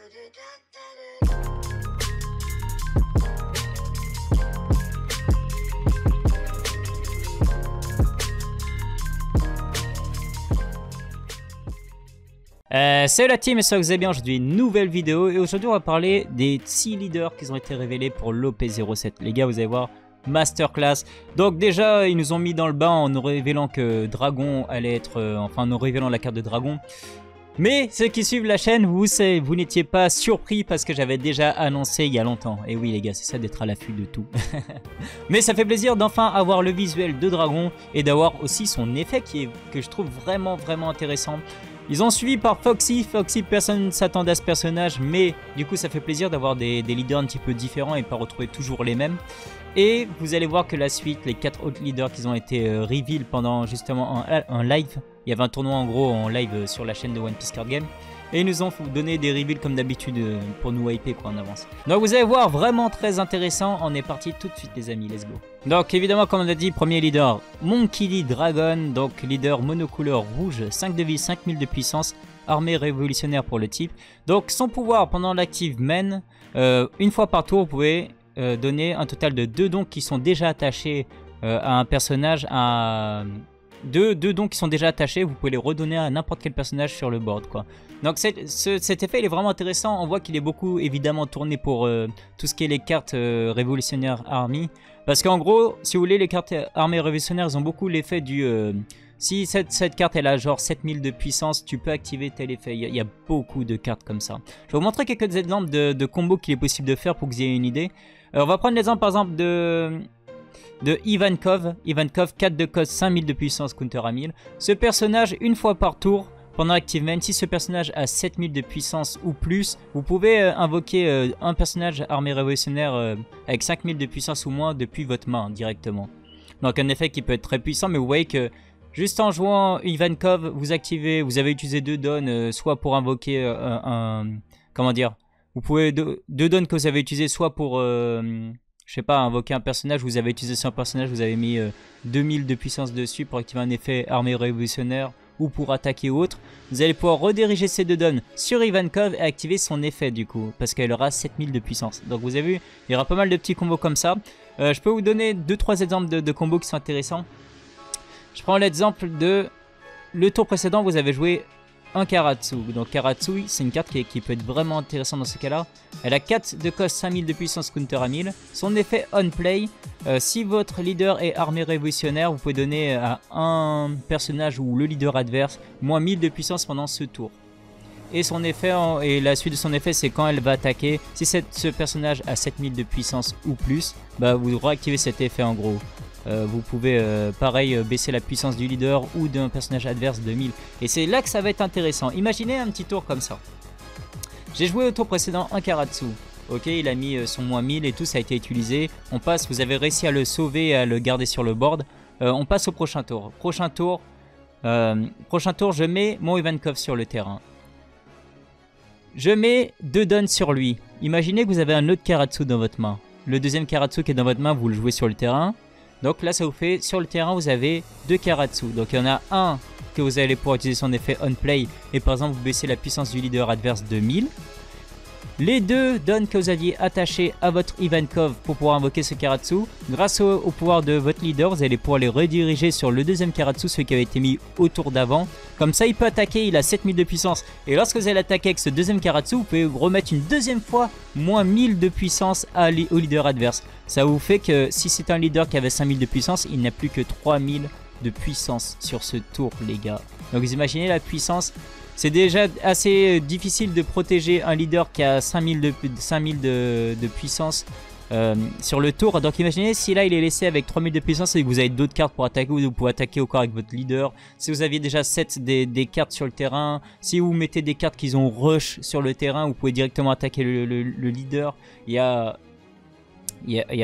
Salut la team, j'espère que vous allez bien. Aujourd'hui une nouvelle vidéo et aujourd'hui on va parler des 6 leaders qui ont été révélés pour l'OP07. Les gars, vous allez voir, masterclass. Donc déjà ils nous ont mis dans le bain en nous révélant que Dragon allait être, enfin en nous révélant la carte de Dragon. Mais ceux qui suivent la chaîne, vous n'étiez pas surpris parce que j'avais déjà annoncé il y a longtemps. Et oui les gars, c'est ça d'être à l'affût de tout. Mais ça fait plaisir d'enfin avoir le visuel de Dragon et d'avoir aussi son effet que je trouve vraiment intéressant. Ils ont suivi par Foxy. Foxy, personne ne s'attendait à ce personnage, mais du coup ça fait plaisir d'avoir des leaders un petit peu différents et pas retrouver toujours les mêmes. Et vous allez voir que la suite, les 4 autres leaders qui ont été reveal pendant justement un live. Il y avait un tournoi en gros en live sur la chaîne de One Piece Card Game. Et ils nous ont donné des reveals comme d'habitude pour nous hyper quoi en avance. Donc vous allez voir, vraiment très intéressant. On est parti tout de suite les amis, let's go. Donc évidemment comme on a dit, premier leader, Monkey D. Dragon. Donc leader monocouleur rouge, 5 de vie, 5000 de puissance. Armée révolutionnaire pour le type. Donc son pouvoir pendant l'active main, une fois par tour vous pouvez donner un total de 2 dons qui sont déjà attachés à un personnage. Deux dons qui sont déjà attachés, vous pouvez les redonner à n'importe quel personnage sur le board quoi. Donc cet effet il est vraiment intéressant. On voit qu'il est beaucoup évidemment tourné pour tout ce qui est les cartes révolutionnaires army. Parce qu'en gros, si vous voulez, les cartes armées révolutionnaires, ils ont beaucoup l'effet du... si cette carte elle a genre 7000 de puissance, tu peux activer tel effet. Il y a beaucoup de cartes comme ça. Je vais vous montrer quelques exemples de combos qu'il est possible de faire pour que vous ayez une idée. On va prendre l'exemple par exemple de Ivankov. Ivankov, 4 de cost, 5000 de puissance, counter à 1000. Ce personnage, une fois par tour, pendant Active Main, si ce personnage a 7000 de puissance ou plus, vous pouvez invoquer un personnage armé révolutionnaire avec 5000 de puissance ou moins depuis votre main directement. Donc un effet qui peut être très puissant, mais vous voyez que juste en jouant Ivankov, vous avez utilisé 2 dons, soit pour invoquer comment dire, vous pouvez 2 dons que vous avez utilisé soit pour... je sais pas, invoquer un personnage, vous avez utilisé sur un personnage, vous avez mis 2000 de puissance dessus pour activer un effet armée révolutionnaire ou pour attaquer ou autre. Vous allez pouvoir rediriger ces 2 dons sur Ivankov et activer son effet du coup, parce qu'elle aura 7000 de puissance. Donc vous avez vu, il y aura pas mal de petits combos comme ça. Je peux vous donner 2-3 exemples de combos qui sont intéressants. Je prends l'exemple de le tour précédent, vous avez joué un Karatsu. Donc Karatsu, c'est une carte qui peut être vraiment intéressante dans ce cas-là. Elle a 4 de cost, 5000 de puissance, counter à 1000. Son effet on play, si votre leader est armé révolutionnaire, vous pouvez donner à un personnage ou le leader adverse moins 1000 de puissance pendant ce tour. Et son effet, et la suite de son effet, c'est quand elle va attaquer. Si ce personnage a 7000 de puissance ou plus, bah vous réactivez cet effet en gros. Vous pouvez pareil baisser la puissance du leader ou d'un personnage adverse de 1000. Et c'est là que ça va être intéressant. Imaginez un petit tour comme ça. J'ai joué au tour précédent un Karatsu. Ok, il a mis son moins 1000 et tout, ça a été utilisé. On passe, vous avez réussi à le sauver et à le garder sur le board. On passe au prochain tour. Prochain tour, je mets mon Ivankov sur le terrain. Je mets 2 dons sur lui. Imaginez que vous avez un autre Karatsu dans votre main. Le deuxième Karatsu qui est dans votre main, vous le jouez sur le terrain. Donc là ça vous fait, sur le terrain vous avez 2 Karatsu. Donc il y en a un que vous allez pouvoir utiliser son effet on play. Et par exemple vous baissez la puissance du leader adverse de 1000. Les 2 dons que vous aviez attachés à votre Ivankov pour pouvoir invoquer ce Karatsu, grâce au pouvoir de votre leader, vous allez pouvoir les rediriger sur le deuxième Karatsu, celui qui avait été mis au tour d'avant. Comme ça il peut attaquer, il a 7000 de puissance. Et lorsque vous allez attaquer avec ce deuxième Karatsu, vous pouvez remettre une deuxième fois moins 1000 de puissance au leader adverse. Ça vous fait que si c'est un leader qui avait 5000 de puissance, il n'a plus que 3000 de puissance sur ce tour les gars. Donc vous imaginez la puissance. C'est déjà assez difficile de protéger un leader qui a 5000 de puissance sur le tour. Donc imaginez si là il est laissé avec 3000 de puissance et que vous avez d'autres cartes pour attaquer, vous pouvez attaquer au corps avec votre leader. Si vous aviez déjà 7 des cartes sur le terrain, si vous mettez des cartes qui ont rush sur le terrain, vous pouvez directement attaquer le leader.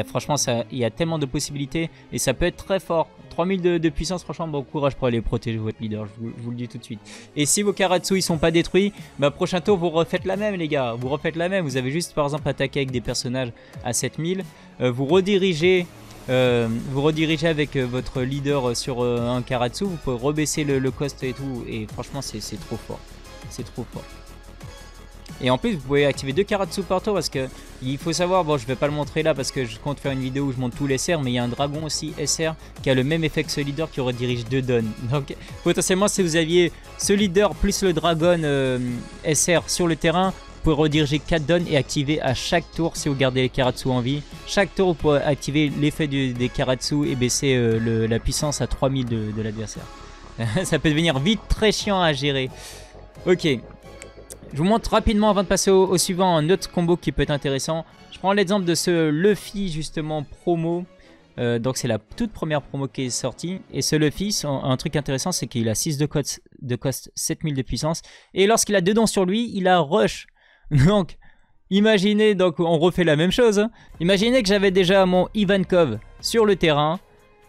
Franchement, il y a tellement de possibilités et ça peut être très fort. 3000 de puissance, franchement, bon courage pour aller protéger votre leader, je vous le dis tout de suite. Et si vos Karatsu ils sont pas détruits, bah prochain tour vous refaites la même les gars, vous refaites la même. Vous avez juste par exemple attaqué avec des personnages à 7000, vous redirigez avec votre leader sur un Karatsu, vous pouvez rebaisser le cost et tout, et franchement c'est trop fort, c'est trop fort. Et en plus, vous pouvez activer 2 Karatsu par tour parce que il faut savoir, bon, je vais pas le montrer là parce que je compte faire une vidéo où je montre tous les SR, mais il y a un dragon aussi SR qui a le même effet que ce leader qui redirige 2 dons. Donc, potentiellement, si vous aviez ce leader plus le dragon SR sur le terrain, vous pouvez rediriger 4 dons et activer à chaque tour si vous gardez les Karatsu en vie. Chaque tour, vous pouvez activer l'effet des Karatsu et baisser la puissance à 3000 de l'adversaire. Ça peut devenir vite très chiant à gérer. Ok. Je vous montre rapidement avant de passer au suivant un autre combo qui peut être intéressant. Je prends l'exemple de ce Luffy justement promo. Donc c'est la toute première promo qui est sortie. Et ce Luffy, un truc intéressant, c'est qu'il a 6 de cost, 7000 de puissance. Et lorsqu'il a 2 dons sur lui, il a rush. Donc imaginez, donc on refait la même chose. Hein. Imaginez que j'avais déjà mon Ivankov sur le terrain.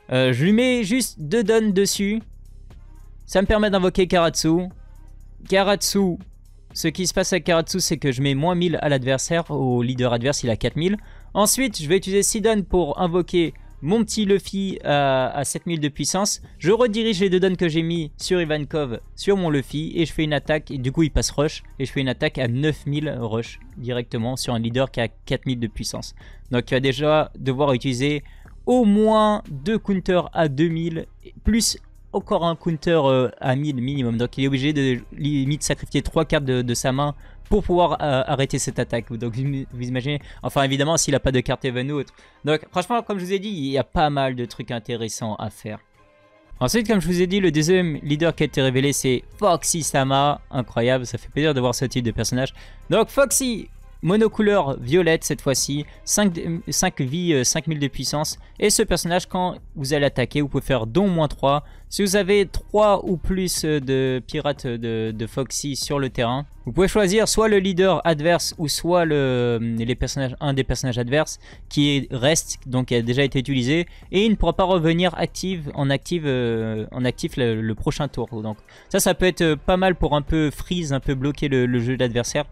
Je lui mets juste 2 dons dessus. Ça me permet d'invoquer Karatsu. Karatsu. Ce qui se passe avec Karatsu, c'est que je mets moins 1000 à l'adversaire, au leader adverse, il a 4000. Ensuite, je vais utiliser Sidon pour invoquer mon petit Luffy à 7000 de puissance. Je redirige les 2 dons que j'ai mis sur Ivankov, sur mon Luffy, et je fais une attaque, et du coup il passe rush, et je fais une attaque à 9000 rush, directement, sur un leader qui a 4000 de puissance. Donc il va déjà devoir utiliser au moins 2 counters à 2000, plus encore un counter à 1000 minimum. Donc il est obligé de limite sacrifier 3 cartes de sa main pour pouvoir arrêter cette attaque. Donc vous imaginez, enfin évidemment s'il n'a pas de carte even ou autre. Donc franchement comme je vous ai dit, il y a pas mal de trucs intéressants à faire. Ensuite comme je vous ai dit, le deuxième leader qui a été révélé c'est Foxy Sama. Incroyable, ça fait plaisir de voir ce type de personnage. Donc Foxy, monocouleur violette cette fois-ci, 5 vies, 5000 de puissance. Et ce personnage, quand vous allez attaquer, vous pouvez faire don moins 3. Si vous avez 3 ou plus de pirates de Foxy sur le terrain, vous pouvez choisir soit le leader adverse ou soit un des personnages adverses qui reste, donc qui a déjà été utilisé. Et il ne pourra pas revenir en actif le prochain tour. Donc ça peut être pas mal pour un peu freeze, un peu bloquer le jeu de l'adversaire.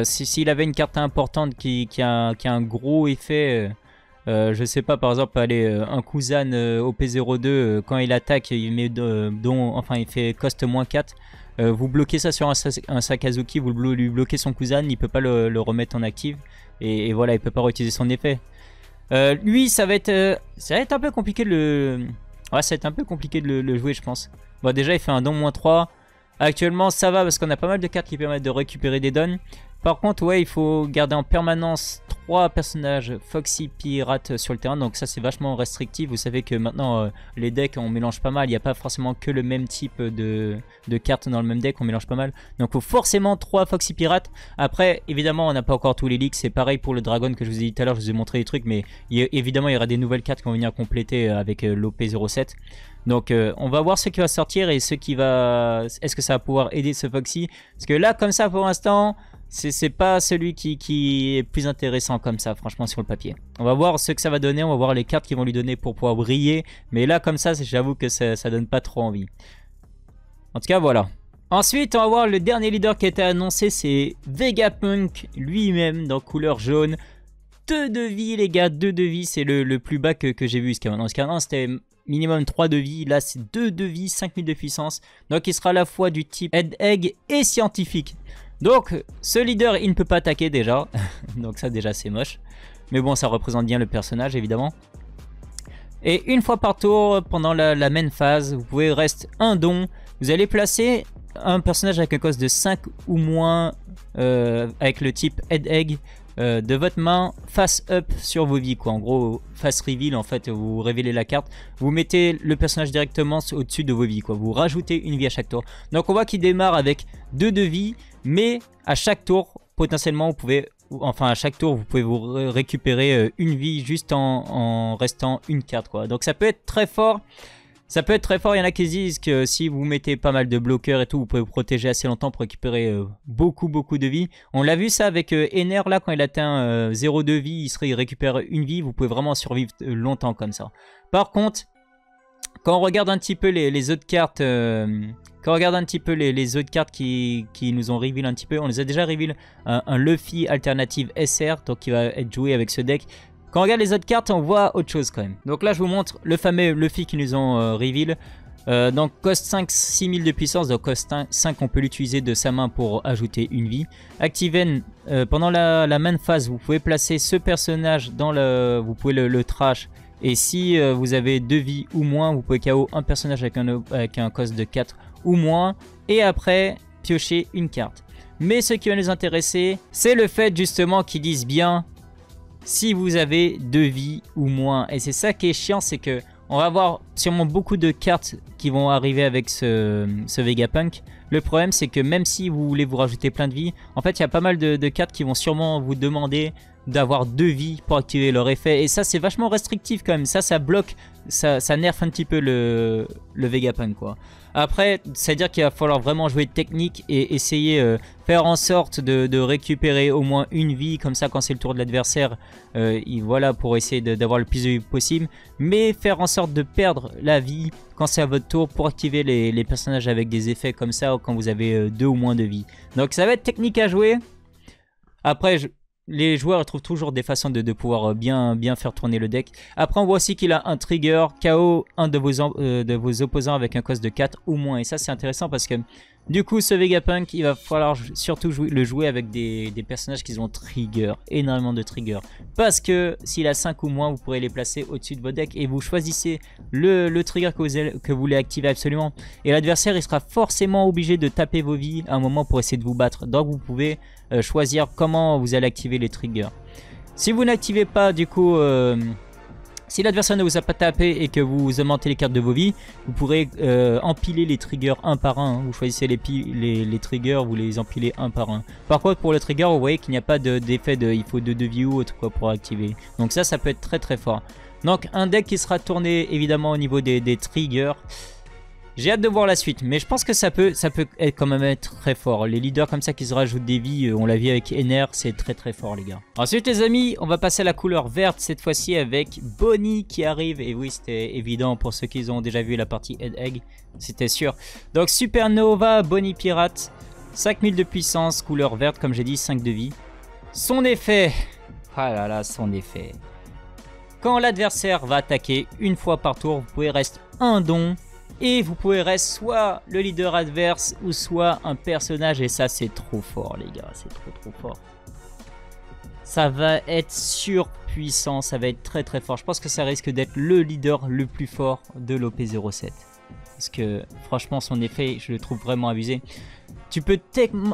S'il avait une carte importante qui a un gros effet, je sais pas, par exemple, allez, un Kuzan OP02, quand il attaque, il met il fait cost moins 4. Vous bloquez ça sur un Sakazuki, vous lui bloquez son Kuzan, il peut pas le remettre en active. Et voilà, il peut pas réutiliser son effet. Lui, ça va être un peu compliqué de le jouer, je pense. Bon, déjà, il fait un don moins 3. Actuellement ça va parce qu'on a pas mal de cartes qui permettent de récupérer des dons. Par contre ouais, il faut garder en permanence 3 personnages Foxy Pirate sur le terrain. Donc ça c'est vachement restrictif. Vous savez que maintenant les decks on mélange pas mal. Il n'y a pas forcément que le même type de cartes dans le même deck. On mélange pas mal. Donc il faut forcément 3 Foxy Pirates. Après évidemment on n'a pas encore tous les leaks. C'est pareil pour le Dragon que je vous ai dit tout à l'heure. Je vous ai montré des trucs. Mais évidemment il y aura des nouvelles cartes qui vont venir compléter avec l'OP07. Donc on va voir ce qui va sortir et ce qui va... Est-ce que ça va pouvoir aider ce Foxy? Parce que là comme ça pour l'instant c'est pas celui qui est plus intéressant comme ça franchement sur le papier. On va voir ce que ça va donner, on va voir les cartes qu'ils vont lui donner pour pouvoir briller. Mais là comme ça j'avoue que ça donne pas trop envie. En tout cas voilà. Ensuite on va voir le dernier leader qui a été annoncé, c'est Vegapunk lui-même dans couleur jaune. 2 de vie les gars, 2 de vie, c'est le plus bas que j'ai vu jusqu'à maintenant. Jusqu'à maintenant c'était minimum 3 de vie, là c'est 2 de vie, 5000 de puissance. Donc il sera à la fois du type Head Egg et scientifique. Donc ce leader il ne peut pas attaquer déjà. Donc ça déjà c'est moche. Mais bon ça représente bien le personnage évidemment. Et une fois par tour pendant la main phase, vous pouvez rester un don. Vous allez placer un personnage avec un cost de 5 ou moins avec le type Head Egg de votre main face up sur vos vies quoi. En gros face reveal, en fait vous révélez la carte, vous mettez le personnage directement au-dessus de vos vies quoi. Vous rajoutez une vie à chaque tour. Donc on voit qu'il démarre avec 2 de vie, mais à chaque tour potentiellement vous pouvez, enfin à chaque tour vous pouvez vous récupérer une vie juste en restant une carte quoi. Donc ça peut être très fort. Ça peut être très fort, il y en a qui disent que si vous mettez pas mal de bloqueurs et tout, vous pouvez vous protéger assez longtemps pour récupérer beaucoup de vie. On l'a vu ça avec Ener là, quand il atteint 0 de vie, il récupère une vie, vous pouvez vraiment survivre longtemps comme ça. Par contre, quand on regarde un petit peu les autres cartes, les autres cartes qui nous ont reveal un petit peu, on les a déjà reveal un Luffy alternative SR, donc qui va être joué avec ce deck. Quand on regarde les autres cartes, on voit autre chose quand même. Donc là, je vous montre le fameux Luffy qu'ils nous ont reveal. Donc cost 5, 6000 de puissance, donc cost 5 on peut l'utiliser de sa main pour ajouter une vie. Activen, pendant la main phase, vous pouvez placer ce personnage dans le... Vous pouvez le trash. Et si vous avez 2 vies ou moins, vous pouvez KO un personnage avec un cost de 4 ou moins. Et après, piocher une carte. Mais ce qui va nous intéresser, c'est le fait justement qu'ils disent bien si vous avez 2 vies ou moins. Et c'est ça qui est chiant, c'est que on va avoir sûrement beaucoup de cartes qui vont arriver avec ce Vegapunk. Le problème, c'est que même si vous voulez vous rajouter plein de vies, en fait, il y a pas mal de cartes qui vont sûrement vous demander d'avoir 2 vies pour activer leur effet. Et ça, c'est vachement restrictif quand même. Ça bloque, ça nerf un petit peu le Vegapunk, quoi. Après, c'est-à-dire qu'il va falloir vraiment jouer technique et essayer faire en sorte de récupérer au moins une vie. Comme ça, quand c'est le tour de l'adversaire, voilà, pour essayer d'avoir le plus de vie possible. Mais faire en sorte de perdre la vie quand c'est à votre tour pour activer les personnages avec des effets comme ça quand vous avez 2 ou moins de vie. Donc ça va être technique à jouer. Après, les joueurs trouvent toujours des façons de pouvoir bien faire tourner le deck. Après, on voit aussi qu'il a un trigger KO un de vos opposants avec un cost de 4 ou moins. Et ça, c'est intéressant parce que du coup, ce Vegapunk, il va falloir surtout le jouer avec des personnages qui ont trigger, énormément de trigger. Parce que s'il a 5 ou moins, vous pourrez les placer au-dessus de vos decks et vous choisissez le trigger que vous voulez activer absolument. Et l'adversaire, il sera forcément obligé de taper vos vies à un moment pour essayer de vous battre. Donc, vous pouvez choisir comment vous allez activer les triggers. Si vous n'activez pas, du coup... si l'adversaire ne vous a pas tapé et que vous augmentez les cartes de vos vies, vous pourrez empiler les triggers un par un. Vous choisissez les triggers, vous les empilez un par un. Par contre, pour le trigger, vous voyez qu'il n'y a pas d'effet il faut de vies ou autre quoi, pour activer. Donc ça peut être très très fort. Donc un deck qui sera tourné évidemment au niveau des triggers. J'ai hâte de voir la suite, mais je pense que ça peut être quand même être très fort. Les leaders comme ça qui se rajoutent des vies, on l'a vu avec Ener, c'est très très fort les gars. Ensuite les amis, on va passer à la couleur verte cette fois-ci avec Bonnie qui arrive. Et oui, c'était évident pour ceux qui ont déjà vu la partie Head Egg, c'était sûr. Donc Supernova, Bonnie Pirate, 5000 de puissance, couleur verte comme j'ai dit, 5 de vie. Son effet, ah là là, son effet. Quand l'adversaire va attaquer une fois par tour, vous pouvez rester un don. Et vous pouvez rester soit le leader adverse ou soit un personnage. Et ça c'est trop fort les gars, c'est trop fort. Ça va être surpuissant, ça va être très très fort. Je pense que ça risque d'être le leader le plus fort de l'OP07. Parce que franchement son effet je le trouve vraiment abusé. Tu peux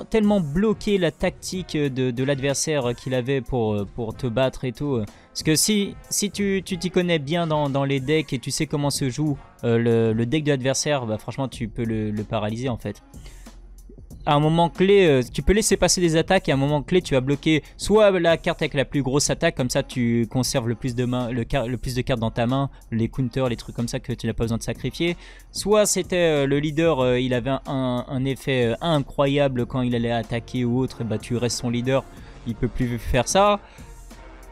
tellement bloquer la tactique de l'adversaire qu'il avait pour te battre et tout. Parce que si tu t'y connais bien dans les decks et tu sais comment se joue le deck de l'adversaire, bah franchement tu peux le paralyser en fait. À un moment clé, tu peux laisser passer des attaques et à un moment clé tu vas bloquer soit la carte avec la plus grosse attaque, comme ça tu conserves le plus de cartes dans ta main, les counters, les trucs comme ça que tu n'as pas besoin de sacrifier. Soit c'était le leader, il avait un effet incroyable quand il allait attaquer ou autre, et bah tu restes son leader, il peut plus faire ça.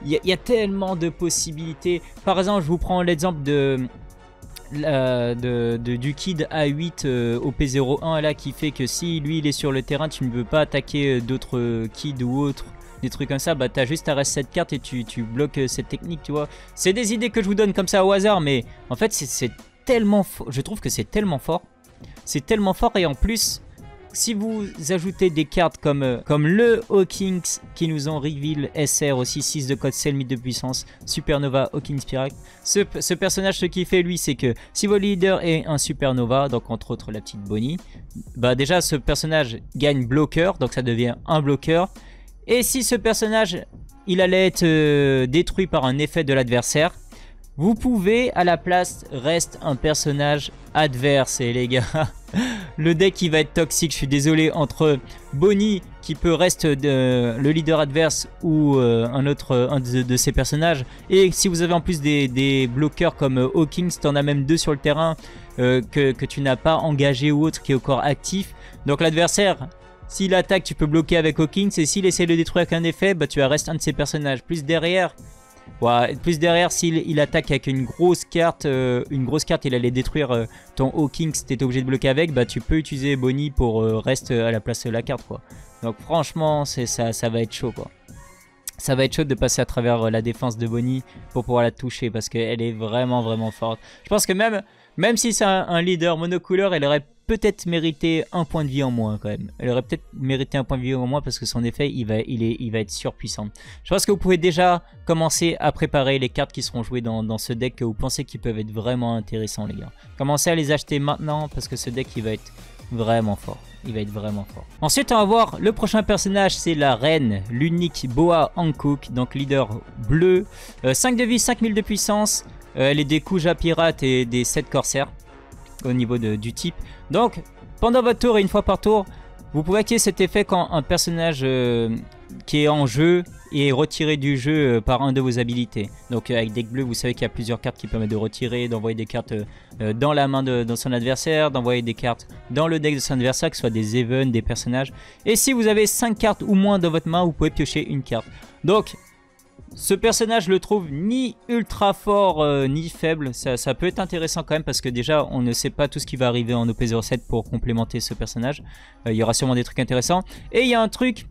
Il y a tellement de possibilités. Par exemple, je vous prends l'exemple du Kid A8 au P01 là, qui fait que si lui il est sur le terrain, tu ne veux pas attaquer d'autres kids ou autres, des trucs comme ça, bah t'as juste à rester cette carte et tu bloques cette technique, tu vois. C'est des idées que je vous donne comme ça au hasard, mais en fait c'est tellement fort. Je trouve que c'est tellement fort. C'est tellement fort et en plus, si vous ajoutez des cartes comme le Hawkins qui nous ont reveal SR aussi, 6 de code, 7 de puissance, Supernova, Hawkins Pirate. Ce personnage, ce qu'il fait lui, c'est que si votre leader est un Supernova, donc entre autres la petite Bonnie, bah déjà ce personnage gagne bloqueur, donc ça devient un bloqueur. Et si ce personnage, il allait être détruit par un effet de l'adversaire, vous pouvez à la place reste un personnage adverse. Et les gars, le deck il va être toxique, je suis désolé, entre Bonnie qui peut rester le leader adverse ou un de ces personnages. Et si vous avez en plus des bloqueurs comme Hawkins, tu en as même 2 sur le terrain que tu n'as pas engagé ou autre qui est encore actif. Donc l'adversaire, s'il attaque, tu peux bloquer avec Hawkins. Et s'il essaie de le détruire avec un effet, bah, tu vas rester un de ces personnages. Plus derrière... Ouais, plus derrière, s'il attaque avec une grosse carte, il allait détruire ton Hawkins, t'étais obligé de bloquer avec, bah tu peux utiliser Bonnie pour rester à la place de la carte quoi. Donc franchement, ça va être chaud quoi. Ça va être chaud de passer à travers la défense de Bonnie pour pouvoir la toucher parce qu'elle est vraiment vraiment forte. Je pense que même Même si c'est un leader monocouleur, elle aurait peut-être mérité un point de vie en moins quand même. Elle aurait peut-être mérité un point de vie en moins parce que son effet, il va être surpuissant. Je pense que vous pouvez déjà commencer à préparer les cartes qui seront jouées dans ce deck que vous pensez qu'ils peuvent être vraiment intéressants, les gars. Commencez à les acheter maintenant parce que ce deck, il va être vraiment fort. Il va être vraiment fort. Ensuite, on va voir le prochain personnage, c'est la reine, l'unique Boa Hankook, donc leader bleu. 5 de vie, 5000 de puissance. Elle est des Kuja pirates et des 7 corsaires au niveau du type. Donc, pendant votre tour et une fois par tour, vous pouvez activer cet effet quand un personnage qui est en jeu est retiré du jeu par un de vos habilités. Donc avec deck bleu, vous savez qu'il y a plusieurs cartes qui permettent de retirer, d'envoyer des cartes dans la main de son adversaire, d'envoyer des cartes dans le deck de son adversaire, que ce soit des events, des personnages. Et si vous avez 5 cartes ou moins dans votre main, vous pouvez piocher une carte. Donc, ce personnage, je le trouve ni ultra fort ni faible. Ça peut être intéressant quand même parce que déjà on ne sait pas tout ce qui va arriver en OP07 pour complémenter ce personnage. Il y aura sûrement des trucs intéressants. Et il y a un truc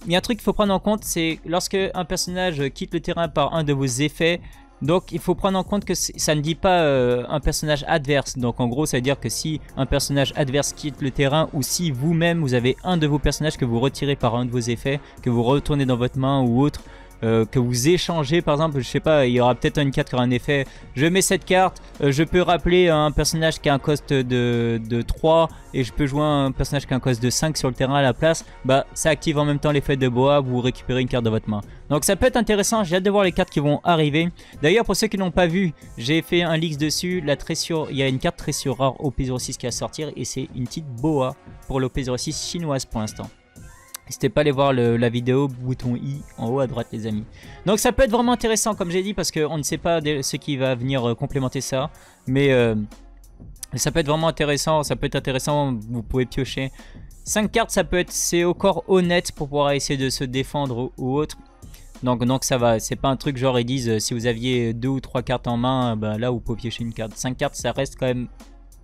qu'il faut prendre en compte, c'est lorsque un personnage quitte le terrain par un de vos effets. Donc il faut prendre en compte que ça ne dit pas un personnage adverse. Donc en gros ça veut dire que si un personnage adverse quitte le terrain ou si vous-même vous avez un de vos personnages que vous retirez par un de vos effets, que vous retournez dans votre main ou autre, que vous échangez par exemple, je sais pas, il y aura peut-être une carte qui aura un effet, je mets cette carte, je peux rappeler un personnage qui a un cost de 3 et je peux jouer un personnage qui a un cost de 5 sur le terrain à la place, bah ça active en même temps l'effet de Boa, vous récupérez une carte de votre main. Donc ça peut être intéressant, j'ai hâte de voir les cartes qui vont arriver. D'ailleurs pour ceux qui n'ont pas vu, j'ai fait un leaks dessus, il y a une carte tressure rare OP06 qui va sortir et c'est une petite Boa pour l'OP06 chinoise pour l'instant. N'hésitez pas à aller voir la vidéo, bouton I en haut à droite les amis. Donc ça peut être vraiment intéressant comme j'ai dit parce qu'on ne sait pas ce qui va venir complémenter ça. Mais ça peut être vraiment intéressant, vous pouvez piocher. 5 cartes c'est encore honnête pour pouvoir essayer de se défendre ou autre. Donc ça va, c'est pas un truc genre ils disent si vous aviez 2 ou 3 cartes en main, bah là vous pouvez piocher une carte. 5 cartes ça reste quand même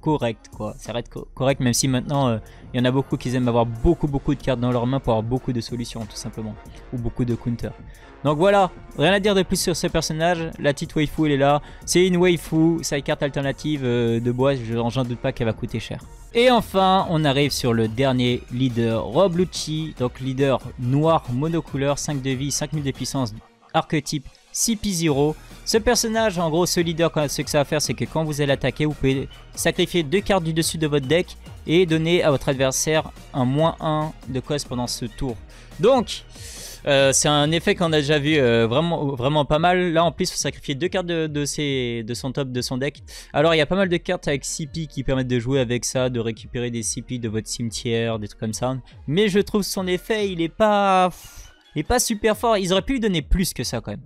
correct quoi, ça reste correct même si maintenant il y en a beaucoup qui aiment avoir beaucoup de cartes dans leurs mains pour avoir beaucoup de solutions tout simplement, ou beaucoup de counters. Donc voilà, rien à dire de plus sur ce personnage, la petite waifu elle est là, c'est une waifu, sa carte alternative de bois, j'en doute pas qu'elle va coûter cher. Et enfin on arrive sur le dernier leader, Roblucci, donc leader noir monocouleur, 5 de vie, 5000 de puissance, archétype CP0. Ce personnage, en gros, ce leader, ce que ça va faire, c'est que quand vous allez attaquer, vous pouvez sacrifier 2 cartes du dessus de votre deck et donner à votre adversaire un -1 de cost pendant ce tour. Donc, c'est un effet qu'on a déjà vu vraiment pas mal. Là, en plus, il faut sacrifier 2 cartes de son top de son deck. Alors, il y a pas mal de cartes avec CP qui permettent de jouer avec ça, de récupérer des CP de votre cimetière, des trucs comme ça. Mais je trouve son effet, il est pas super fort. Ils auraient pu lui donner plus que ça quand même.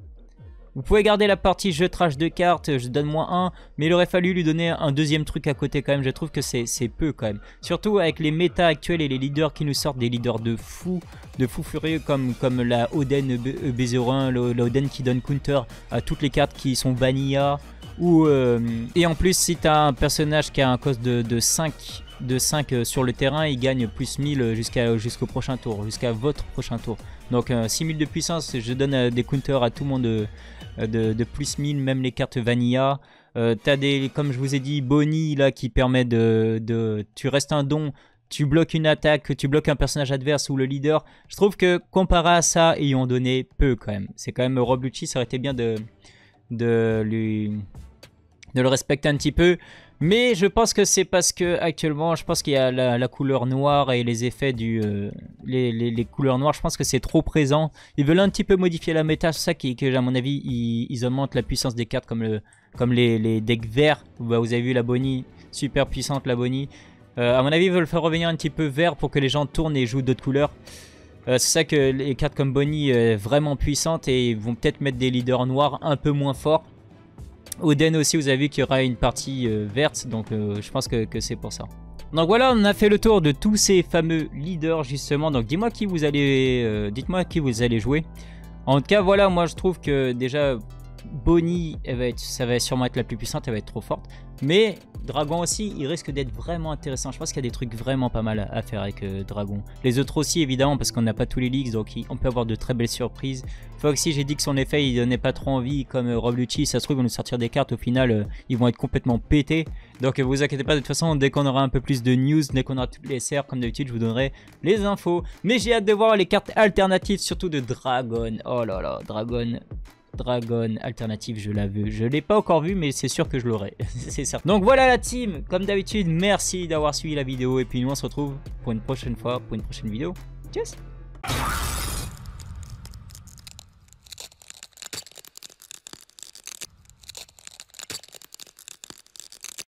Vous pouvez garder la partie je trash 2 cartes, je donne -1, mais il aurait fallu lui donner un deuxième truc à côté quand même. Je trouve que c'est peu quand même. Surtout avec les méta actuels et les leaders qui nous sortent des leaders de fous furieux comme la Oden EB01, la Oden qui donne counter à toutes les cartes qui sont vanilla. Et en plus si tu as un personnage qui a un cost de 5 sur le terrain, il gagne plus 1000 jusqu'au prochain tour, jusqu'à votre prochain tour. Donc 6000 de puissance, je donne des counters à tout le monde de plus 1000, même les cartes vanilla. T'as des, comme je vous ai dit, Bonnie là qui permet tu restes un don, tu bloques une attaque, tu bloques un personnage adverse ou le leader. Je trouve que comparé à ça, ils ont donné peu quand même. C'est quand même Roblucci, ça aurait été bien de le respecter un petit peu. Mais je pense que c'est parce que actuellement, je pense qu'il y a la couleur noire et les effets les couleurs noires. Je pense que c'est trop présent. Ils veulent un petit peu modifier la méta, c'est ça que à mon avis ils augmentent la puissance des cartes comme les decks verts. Bah, vous avez vu la Bonnie, super puissante la Bonnie. À mon avis ils veulent faire revenir un petit peu vert pour que les gens tournent et jouent d'autres couleurs. C'est ça que les cartes comme Bonnie vraiment puissantes et ils vont peut-être mettre des leaders noirs un peu moins forts. Oden aussi, vous avez vu qu'il y aura une partie verte, donc je pense que c'est pour ça. Donc voilà, on a fait le tour de tous ces fameux leaders justement. Donc dites-moi dites-moi qui vous allez jouer. En tout cas, voilà, moi je trouve que déjà Bonnie, ça va sûrement être la plus puissante, elle va être trop forte. Mais Dragon aussi, il risque d'être vraiment intéressant. Je pense qu'il y a des trucs vraiment pas mal à faire avec Dragon. Les autres aussi, évidemment, parce qu'on n'a pas tous les leaks, donc on peut avoir de très belles surprises. Foxy, j'ai dit que son effet, il donnait pas trop envie, comme Rob Lucci. Ça se trouve, ils vont nous sortir des cartes, au final, ils vont être complètement pétés. Donc vous inquiétez pas, de toute façon, dès qu'on aura un peu plus de news, dès qu'on aura toutes les SR, comme d'habitude, je vous donnerai les infos. Mais j'ai hâte de voir les cartes alternatives, surtout de Dragon. Oh là là, Dragon alternative, je la veux. Je l'ai pas encore vu, mais c'est sûr que je l'aurai. C'est certain. Donc voilà la team. Comme d'habitude, merci d'avoir suivi la vidéo. Et puis nous, on se retrouve pour une prochaine fois, pour une prochaine vidéo. Tchuss!